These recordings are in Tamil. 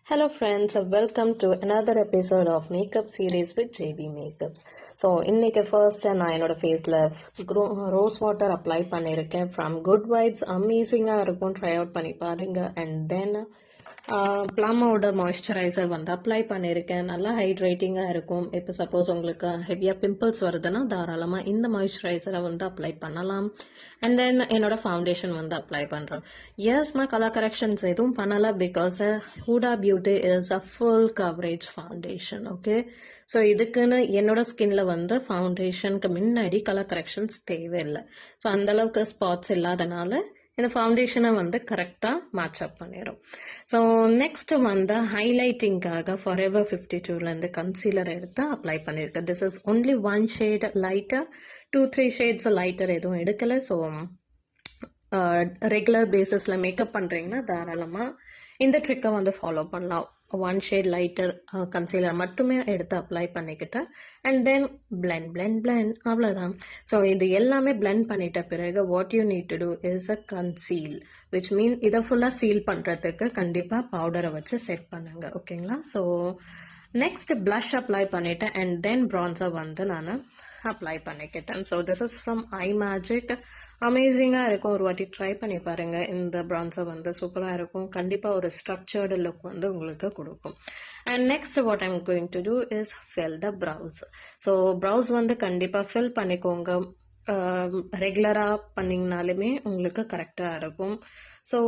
Hello friends, welcome to another episode of Makeup Series with JB Makeups. So, இன்னைக்கு first நான் என்னோட ஃபேஸில் ரோஸ் வாட்டர் அப்ளை பண்ணியிருக்கேன் ஃப்ரம் குட் வைப்ஸ். அமேசிங்காக இருக்கும், ட்ரை அவுட் பண்ணி பாருங்க. அண்ட் தென் ப்ளம்மோட மாய்ஸ்சரைசர் வந்து அப்ளை பண்ணியிருக்கேன். நல்லா ஹைட்ரேட்டிங்காக இருக்கும். இப்போ சப்போஸ் உங்களுக்கு ஹெவியாக பிம்பிள்ஸ் வருதுன்னா தாராளமாக இந்த மாய்ஸ்சரைசரை வந்து அப்ளை பண்ணலாம். அண்ட் தென் என்னோட ஃபவுண்டேஷன் வந்து அப்ளை பண்ணுறேன். எஸ், நான் கலர் கரெக்ஷன்ஸ் எதுவும் பண்ணலை because Hooda beauty is a full coverage foundation. Okay, so இதுக்குன்னு என்னோட ஸ்கின்ல வந்து ஃபவுண்டேஷனுக்கு முன்னாடி கலர் கரெக்ஷன்ஸ் தேவையில்லை. ஸோ அந்தளவுக்கு ஸ்பாட்ஸ் இல்லாதனால இந்த ஃபவுண்டேஷனை வந்து கரெக்டாக மேட்ச் அப் பண்ணிடும். ஸோ நெக்ஸ்ட் வந்து ஹைலைட்டிங்காக ஃபாரெவர் 52லேருந்து கன்சீலர் எடுத்து அப்ளை பண்ணியிருக்கேன். This is only one shade lighter, 2-3 shades lighter எதுவும் எடுக்கலை. ஸோ ரெகுலர் பேசிஸில் மேக்கப் பண்ணுறீங்கன்னா தாராளமாக இந்த ட்ரிக்கை வந்து ஃபாலோ பண்ணலாம். ஒன் ஷேட் லைட்டர் கன்சீலர் மட்டுமே எடுத்து அப்ளை பண்ணிக்கிட்டேன். அண்ட் தென் பிளெண்ட் அவ்வளோதான். ஸோ இது எல்லாமே பிளெண்ட் பண்ணிட்ட பிறகு what you need to do is a conceal, which mean இதை ஃபுல்லாக சீல் பண்ணுறதுக்கு கண்டிப்பாக பவுடரை வச்சு செட் பண்ணுங்க. ஓகேங்களா? ஸோ நெக்ஸ்ட் ப்ளஷ் அப்ளை பண்ணிவிட்டேன். அண்ட் தென் ப்ரான்ஸர் வந்து நான் அப்ளை பண்ணிக்கிட்டேன். So this is from Imagic. அமேசிங்காக இருக்கும், ஒரு வாட்டி ட்ரை பண்ணி பாருங்கள். இந்த ப்ரான்ஸர் வந்து சூப்பராக இருக்கும், கண்டிப்பாக ஒரு ஸ்ட்ரக்சர்டு லுக் வந்து உங்களுக்கு கொடுக்கும். And next what I'm going to do is fill the brows. So brows வந்து கண்டிப்பாக ஃபில் பண்ணிக்கோங்க. ரெகுலராக பண்ணிங்கனாலுமே உங்களுக்கு கரெக்டாக இருக்கும். ஸோ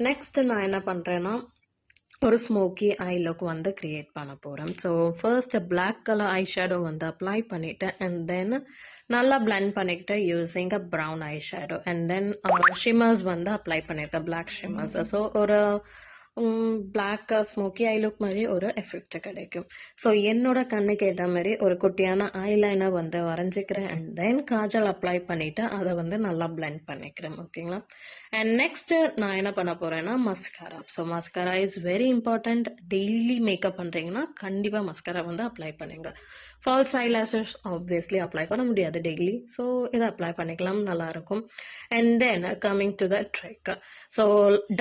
நெக்ஸ்ட் நான் என்ன பண்ணுறேன்னா ஒரு ஸ்மோக்கி ஐ லுக் வந்து கிரியேட் பண்ண போகிறேன். So first black colour eye shadow வந்து அப்ளை பண்ணிவிட்டேன். அண்ட் தென் நல்லா பிளெண்ட் பண்ணிக்கிட்டு using a brown eye shadow. And then shimmers வந்து அப்ளை பண்ணியிருக்கேன், பிளாக் ஷிம்மர்ஸ். ஸோ ஒரு பிளாக் ஸ்மோக்கி ஐ லுக் மாதிரி ஒரு எஃபெக்ட் கிடைக்கும். ஸோ என்னோட கண்ணுக்கு ஏற்ற மாதிரி ஒரு குட்டியான ஐலைனர் வந்து வரைஞ்சிக்கிறேன். அண்ட் தென் காஜல் அப்ளை பண்ணிவிட்டு அதை வந்து நல்லா பிளெண்ட் பண்ணிக்கிறேன். ஓகேங்களா? அண்ட் நெக்ஸ்ட் நான் என்ன பண்ண போகிறேன்னா mascara. So mascara is very important. Daily makeup பண்ணுறீங்கன்னா கண்டிப்பாக மஸ்காரா வந்து அப்ளை பண்ணுங்க. ஃபால்ஸ் ஐலாஷஸ் ஆப்வியஸ்லி அப்ளை பண்ண முடியாது டெய்லி, ஸோ இதை அப்ளை பண்ணிக்கலாம், நல்லாயிருக்கும். And then coming to the trick. So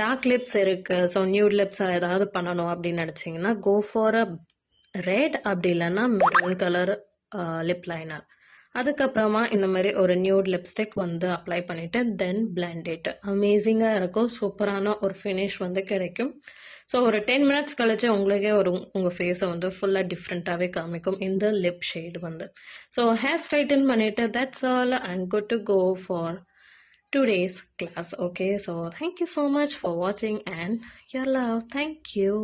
dark lips இருக்குது, ஸோ நியூட் லிப்ஸ் ஏதாவது பண்ணணும் அப்படின்னு நினச்சிங்கன்னா கோ ஃபார் அ ரெட், அப்படி இல்லைன்னா மெரூன் கலர் லிப் லைனர். அதுக்கப்புறமா இந்த மாதிரி ஒரு நியூட் லிப்ஸ்டிக் வந்து அப்ளை பண்ணிவிட்டு தென் பிளெண்ட் இட். அமேசிங்காக இருக்கும், சூப்பரான ஒரு ஃபினிஷ் வந்து கிடைக்கும். ஸோ ஒரு 10 மினிட்ஸ் கழிச்சு உங்களுக்கே உங்கள் ஃபேஸை வந்து ஃபுல்லாக டிஃப்ரெண்ட்டாகவே காமிக்கும் இந்த லிப் ஷேட் வந்து. ஸோ ஹேர் ஸ்ட்ரைட்டன் பண்ணிவிட்டு that's all and good to go for today's class. Okay, so thank you so much for watching and your love. Thank you.